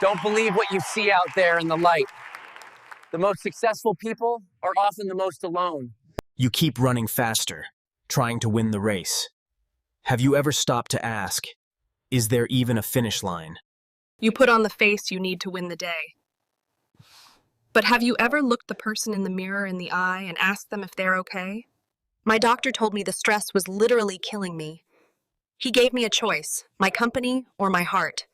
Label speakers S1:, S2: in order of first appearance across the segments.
S1: Don't believe what you see out there in the light. The most successful people are often the most alone.
S2: You keep running faster, trying to win the race. Have you ever stopped to ask, is there even a finish line?
S3: You put on the face you need to win the day. But have you ever looked the person in the mirror in the eye and asked them if they're okay? My doctor told me the stress was literally killing me. He gave me a choice, my company or my heart.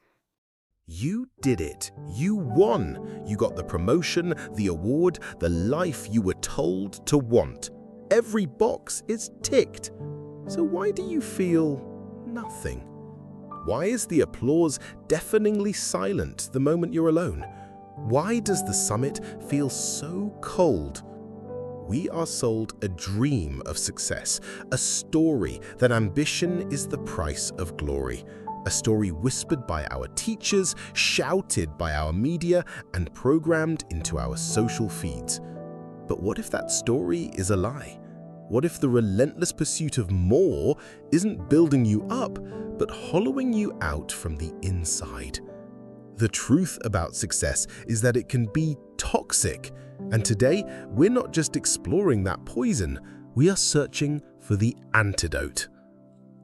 S4: You did it. You won. You got the promotion, the award, the life you were told to want. Every box is ticked. So why do you feel nothing? Why is the applause deafeningly silent the moment you're alone? Why does the summit feel so cold? We are sold a dream of success, a story that ambition is the price of glory, a story whispered by our teachers, shouted by our media, and programmed into our social feeds. But what if that story is a lie? What if the relentless pursuit of more isn't building you up, but hollowing you out from the inside? The truth about success is that it can be toxic. And today, we're not just exploring that poison, we are searching for the antidote.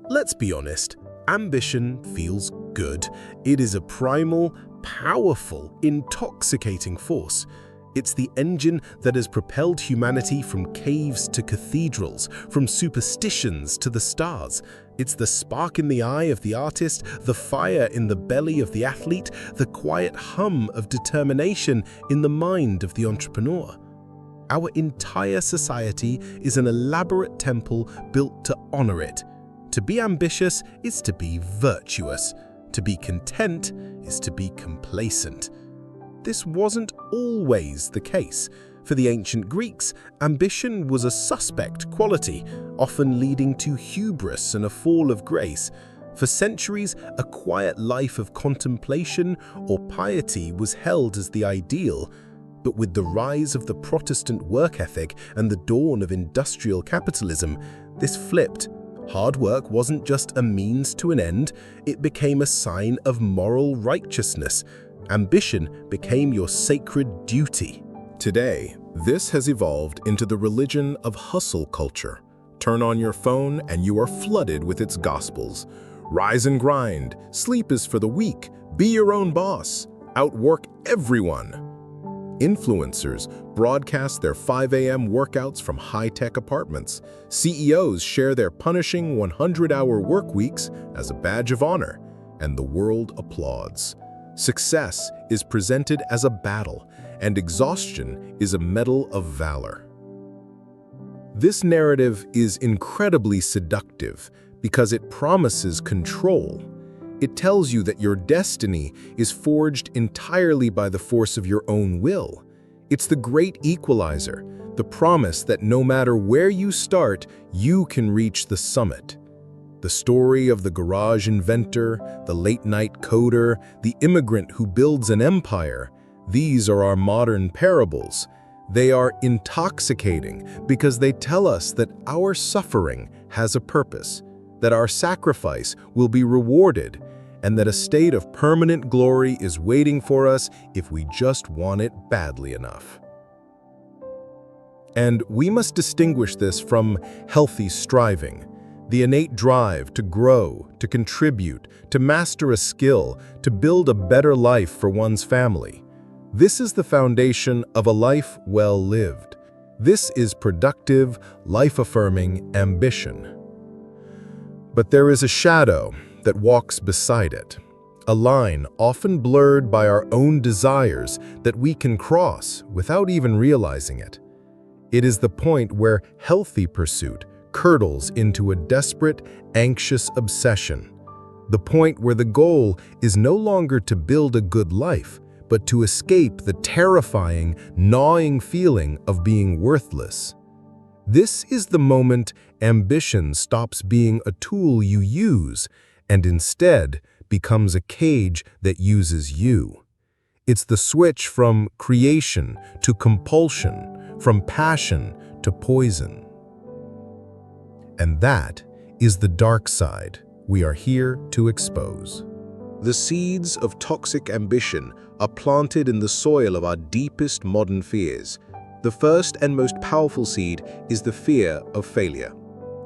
S4: Let's be honest, ambition feels good. It is a primal, powerful, intoxicating force. It's the engine that has propelled humanity from caves to cathedrals, from superstitions to the stars. It's the spark in the eye of the artist, the fire in the belly of the athlete, the quiet hum of determination in the mind of the entrepreneur. Our entire society is an elaborate temple built to honor it. To be ambitious is to be virtuous. To be content is to be complacent. This wasn't always the case. For the ancient Greeks, ambition was a suspect quality, often leading to hubris and a fall of grace. For centuries, a quiet life of contemplation or piety was held as the ideal. But with the rise of the Protestant work ethic and the dawn of industrial capitalism, this flipped. Hard work wasn't just a means to an end, it became a sign of moral righteousness. Ambition became your sacred duty. Today, this has evolved into the religion of hustle culture. Turn on your phone and you are flooded with its gospels. Rise and grind, sleep is for the weak, be your own boss, outwork everyone. Influencers broadcast their 5 a.m. workouts from high-tech apartments. CEOs share their punishing 100-hour work weeks as a badge of honor, and the world applauds. Success is presented as a battle, and exhaustion is a medal of valor. This narrative is incredibly seductive because it promises control. It tells you that your destiny is forged entirely by the force of your own will. It's the great equalizer, the promise that no matter where you start, you can reach the summit. The story of the garage inventor, the late-night coder, the immigrant who builds an empire, these are our modern parables. They are intoxicating because they tell us that our suffering has a purpose, that our sacrifice will be rewarded, and that a state of permanent glory is waiting for us if we just want it badly enough. And we must distinguish this from healthy striving. The innate drive to grow, to contribute, to master a skill, to build a better life for one's family. This is the foundation of a life well lived. This is productive, life-affirming ambition. But there is a shadow that walks beside it, a line often blurred by our own desires that we can cross without even realizing it. It is the point where healthy pursuit curdles into a desperate, anxious obsession. The point where the goal is no longer to build a good life, but to escape the terrifying, gnawing feeling of being worthless. This is the moment ambition stops being a tool you use and instead becomes a cage that uses you. It's the switch from creation to compulsion, from passion to poison. And that is the dark side we are here to expose. The seeds of toxic ambition are planted in the soil of our deepest modern fears. The first and most powerful seed is the fear of failure.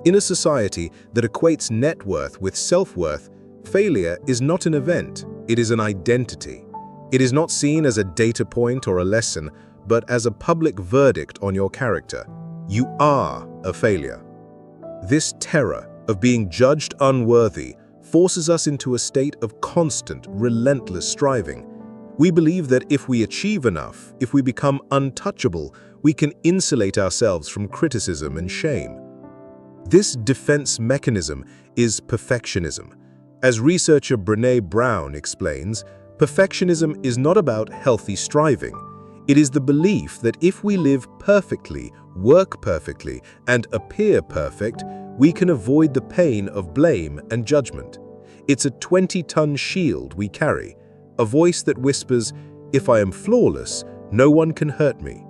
S4: In a society that equates net worth with self-worth, failure is not an event, it is an identity. It is not seen as a data point or a lesson, but as a public verdict on your character. You are a failure. This terror of being judged unworthy forces us into a state of constant, relentless striving. We believe that if we achieve enough, if we become untouchable, we can insulate ourselves from criticism and shame. This defense mechanism is perfectionism. As researcher Brené Brown explains, perfectionism is not about healthy striving. It is the belief that if we live perfectly, work perfectly, and appear perfect, we can avoid the pain of blame and judgment. It's a 20-ton shield we carry, a voice that whispers, "If I am flawless, no one can hurt me."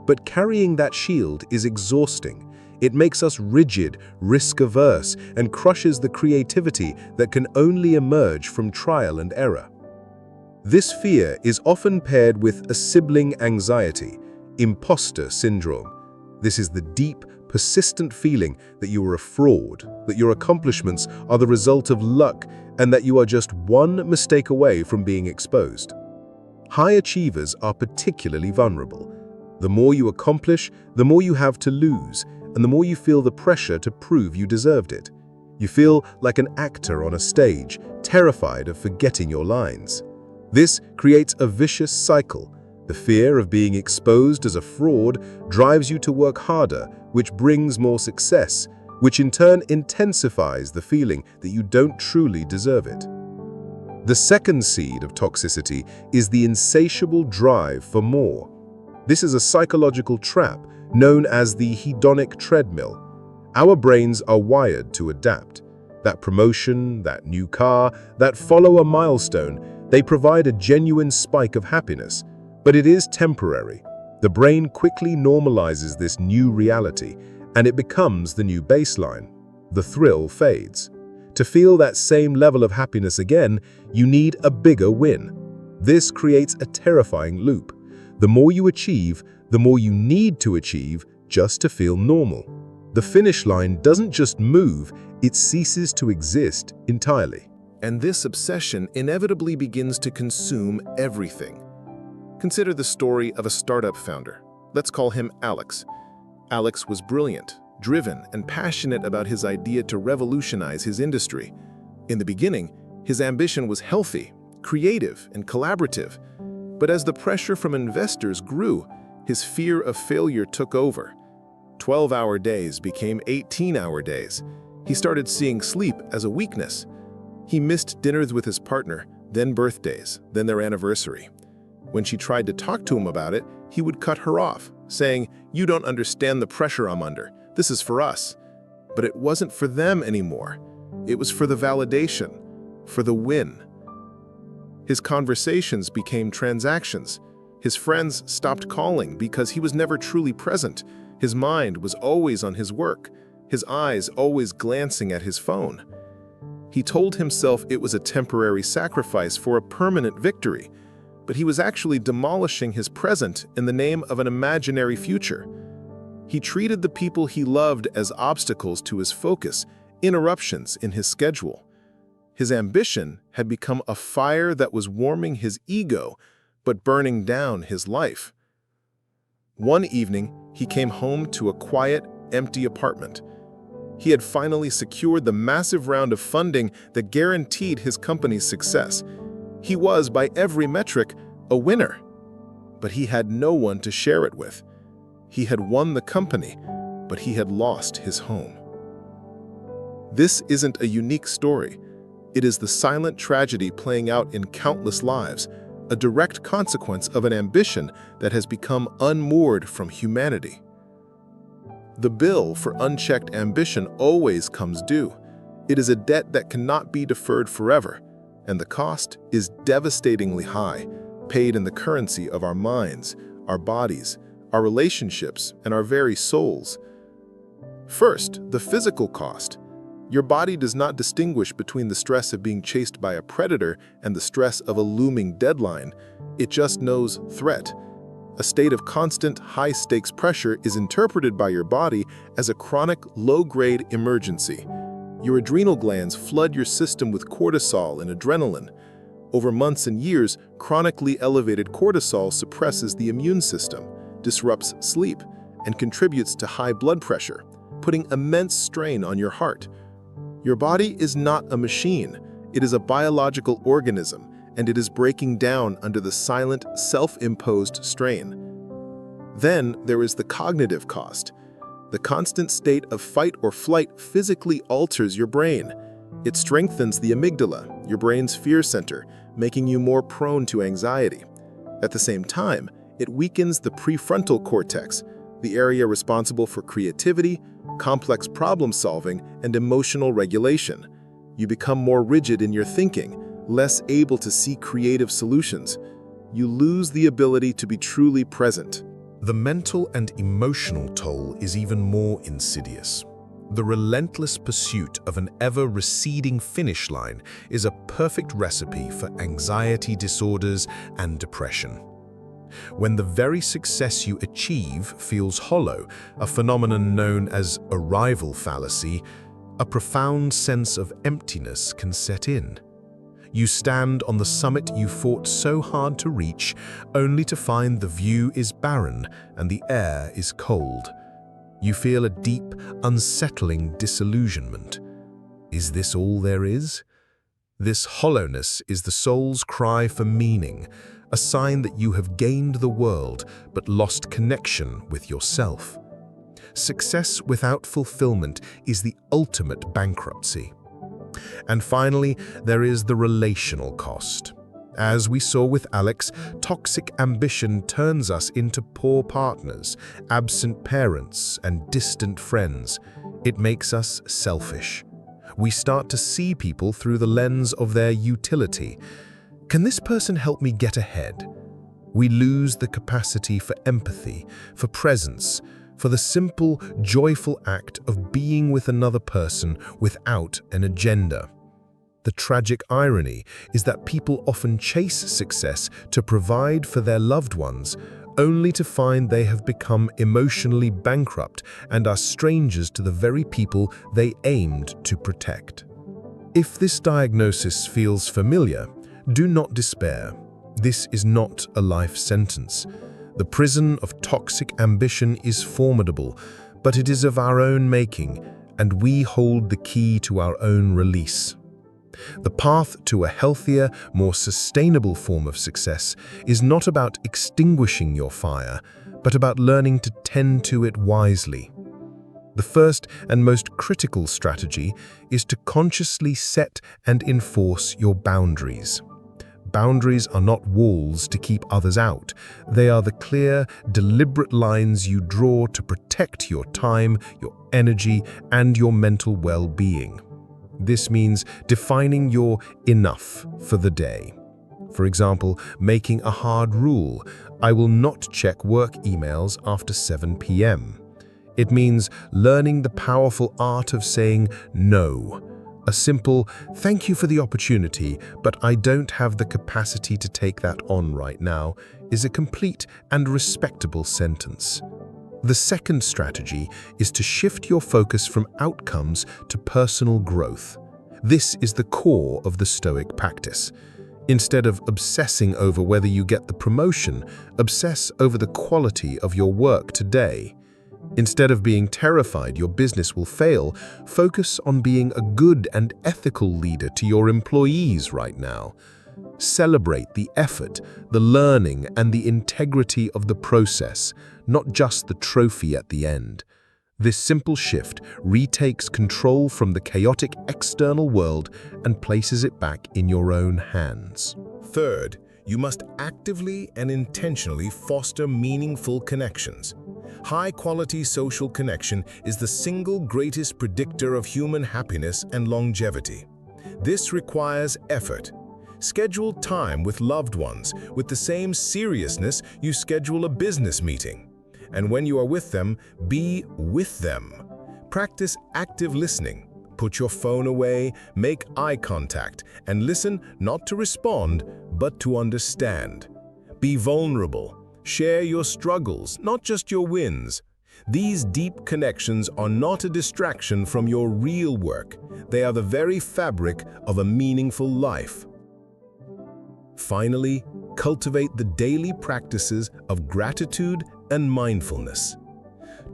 S4: But carrying that shield is exhausting. It makes us rigid, risk-averse, and crushes the creativity that can only emerge from trial and error. This fear is often paired with a sibling anxiety, imposter syndrome. This is the deep, persistent feeling that you are a fraud, that your accomplishments are the result of luck, and that you are just one mistake away from being exposed. High achievers are particularly vulnerable. The more you accomplish, the more you have to lose, and the more you feel the pressure to prove you deserved it. You feel like an actor on a stage, terrified of forgetting your lines. This creates a vicious cycle. The fear of being exposed as a fraud drives you to work harder, which brings more success, which in turn intensifies the feeling that you don't truly deserve it. The second seed of toxicity is the insatiable drive for more. This is a psychological trap known as the hedonic treadmill. Our brains are wired to adapt. That promotion, that new car, that follower milestone, they provide a genuine spike of happiness, but it is temporary. The brain quickly normalizes this new reality, and it becomes the new baseline. The thrill fades. To feel that same level of happiness again, you need a bigger win. This creates a terrifying loop. The more you achieve, the more you need to achieve just to feel normal. The finish line doesn't just move, it ceases to exist entirely. And this obsession inevitably begins to consume everything. Consider the story of a startup founder. Let's call him Alex. Alex was brilliant, driven, and passionate about his idea to revolutionize his industry. In the beginning, his ambition was healthy, creative, and collaborative. But as the pressure from investors grew, his fear of failure took over. 12-hour days became 18-hour days. He started seeing sleep as a weakness. He missed dinners with his partner, then birthdays, then their anniversary. When she tried to talk to him about it, he would cut her off, saying, "You don't understand the pressure I'm under. This is for us." But it wasn't for them anymore. It was for the validation, for the win. His conversations became transactions. His friends stopped calling because he was never truly present. His mind was always on his work, his eyes always glancing at his phone. He told himself it was a temporary sacrifice for a permanent victory, but he was actually demolishing his present in the name of an imaginary future. He treated the people he loved as obstacles to his focus, interruptions in his schedule. His ambition had become a fire that was warming his ego, but burning down his life. One evening, he came home to a quiet, empty apartment. He had finally secured the massive round of funding that guaranteed his company's success. He was, by every metric, a winner. But he had no one to share it with. He had won the company, but he had lost his home. This isn't a unique story. It is the silent tragedy playing out in countless lives, a direct consequence of an ambition that has become unmoored from humanity. The bill for unchecked ambition always comes due. It is a debt that cannot be deferred forever, and the cost is devastatingly high, paid in the currency of our minds, our bodies, our relationships, and our very souls. First, the physical cost. Your body does not distinguish between the stress of being chased by a predator and the stress of a looming deadline. It just knows threat. A state of constant, high-stakes pressure is interpreted by your body as a chronic, low-grade emergency. Your adrenal glands flood your system with cortisol and adrenaline. Over months and years, chronically elevated cortisol suppresses the immune system, disrupts sleep, and contributes to high blood pressure, putting immense strain on your heart. Your body is not a machine. It is a biological organism, and it is breaking down under the silent, self-imposed strain. Then there is the cognitive cost. The constant state of fight or flight physically alters your brain. It strengthens the amygdala, your brain's fear center, making you more prone to anxiety. At the same time, it weakens the prefrontal cortex, the area responsible for creativity, complex problem-solving, and emotional regulation. You become more rigid in your thinking, less able to see creative solutions. You lose the ability to be truly present.
S5: The mental and emotional toll is even more insidious. The relentless pursuit of an ever-receding finish line is a perfect recipe for anxiety disorders and depression. When the very success you achieve feels hollow, a phenomenon known as arrival fallacy, a profound sense of emptiness can set in. You stand on the summit you fought so hard to reach, only to find the view is barren and the air is cold. You feel a deep, unsettling disillusionment. Is this all there is? This hollowness is the soul's cry for meaning, a sign that you have gained the world but lost connection with yourself. Success without fulfillment is the ultimate bankruptcy. And finally, there is the relational cost. As we saw with Alex, toxic ambition turns us into poor partners, absent parents, and distant friends. It makes us selfish. We start to see people through the lens of their utility. Can this person help me get ahead? We lose the capacity for empathy, for presence, for the simple, joyful act of being with another person without an agenda. The tragic irony is that people often chase success to provide for their loved ones, only to find they have become emotionally bankrupt and are strangers to the very people they aimed to protect. If this diagnosis feels familiar, do not despair. This is not a life sentence. The prison of toxic ambition is formidable, but it is of our own making, and we hold the key to our own release. The path to a healthier, more sustainable form of success is not about extinguishing your fire, but about learning to tend to it wisely. The first and most critical strategy is to consciously set and enforce your boundaries. Boundaries are not walls to keep others out. They are the clear, deliberate lines you draw to protect your time, your energy, and your mental well-being. This means defining your enough for the day. For example, making a hard rule: I will not check work emails after 7 p.m. It means learning the powerful art of saying no. A simple, "Thank you for the opportunity, but I don't have the capacity to take that on right now," is a complete and respectable sentence. The second strategy is to shift your focus from outcomes to personal growth. This is the core of the Stoic practice. Instead of obsessing over whether you get the promotion, obsess over the quality of your work today. Instead of being terrified your business will fail, focus on being a good and ethical leader to your employees right now. Celebrate the effort, the learning, and the integrity of the process, not just the trophy at the end. This simple shift retakes control from the chaotic external world and places it back in your own hands. Third, you must actively and intentionally foster meaningful connections. High-quality social connection is the single greatest predictor of human happiness and longevity. This requires effort. Schedule time with loved ones with the same seriousness you schedule a business meeting. And when you are with them, be with them. Practice active listening. Put your phone away, make eye contact, and listen not to respond, but to understand. Be vulnerable. Share your struggles, not just your wins. These deep connections are not a distraction from your real work. They are the very fabric of a meaningful life. Finally, cultivate the daily practices of gratitude and mindfulness.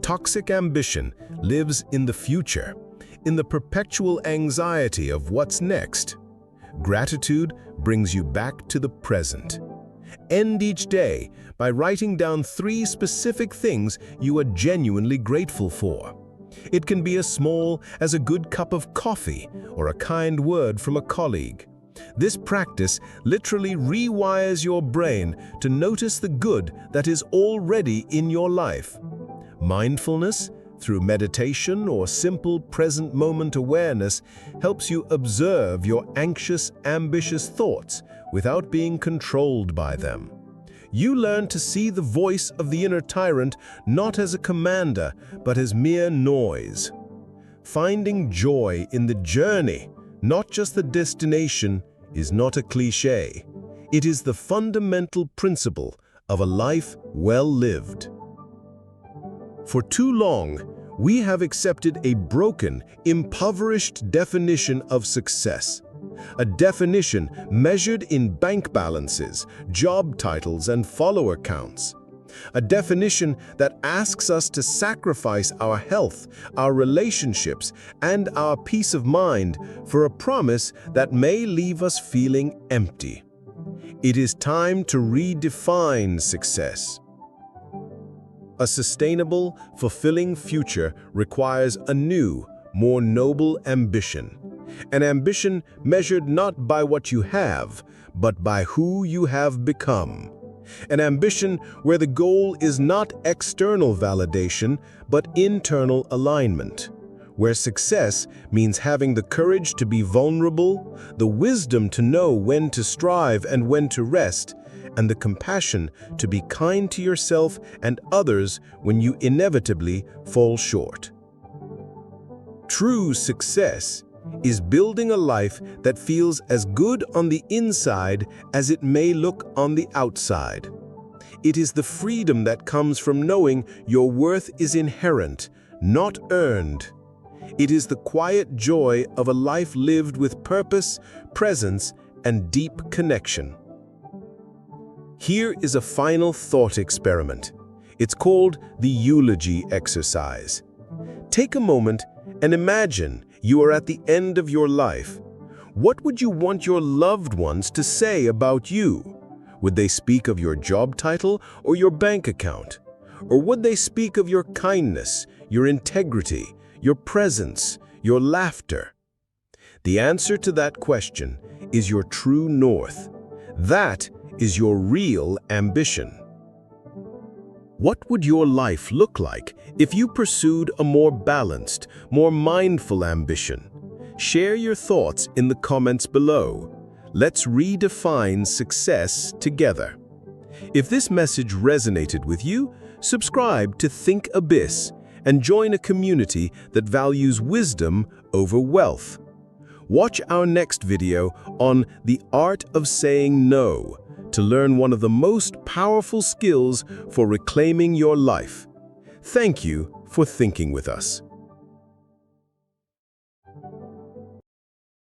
S5: Toxic ambition lives in the future, in the perpetual anxiety of what's next. Gratitude brings you back to the present. End each day by writing down 3 specific things you are genuinely grateful for. It can be as small as a good cup of coffee or a kind word from a colleague. This practice literally rewires your brain to notice the good that is already in your life. Mindfulness, through meditation or simple present moment awareness, helps you observe your anxious, ambitious thoughts without being controlled by them. You learn to see the voice of the inner tyrant not as a commander, but as mere noise. Finding joy in the journey, not just the destination, is not a cliché. It is the fundamental principle of a life well lived. For too long, we have accepted a broken, impoverished definition of success. A definition measured in bank balances, job titles, and follower counts. A definition that asks us to sacrifice our health, our relationships, and our peace of mind for a promise that may leave us feeling empty. It is time to redefine success. A sustainable, fulfilling future requires a new, more noble ambition. An ambition measured not by what you have, but by who you have become. An ambition where the goal is not external validation, but internal alignment. Where success means having the courage to be vulnerable, the wisdom to know when to strive and when to rest, and the compassion to be kind to yourself and others when you inevitably fall short. True success is building a life that feels as good on the inside as it may look on the outside. It is the freedom that comes from knowing your worth is inherent, not earned. It is the quiet joy of a life lived with purpose, presence, and deep connection. Here is a final thought experiment. It's called the Eulogy exercise. Take a moment and imagine you are at the end of your life. What would you want your loved ones to say about you? Would they speak of your job title or your bank account? Or would they speak of your kindness, your integrity, your presence, your laughter? The answer to that question is your true north. That is your real ambition. What would your life look like if you pursued a more balanced, more mindful ambition? Share your thoughts in the comments below. Let's redefine success together. If this message resonated with you, subscribe to Think Abyss and join a community that values wisdom over wealth. Watch our next video on the art of saying no to learn one of the most powerful skills for reclaiming your life. Thank you for thinking with us.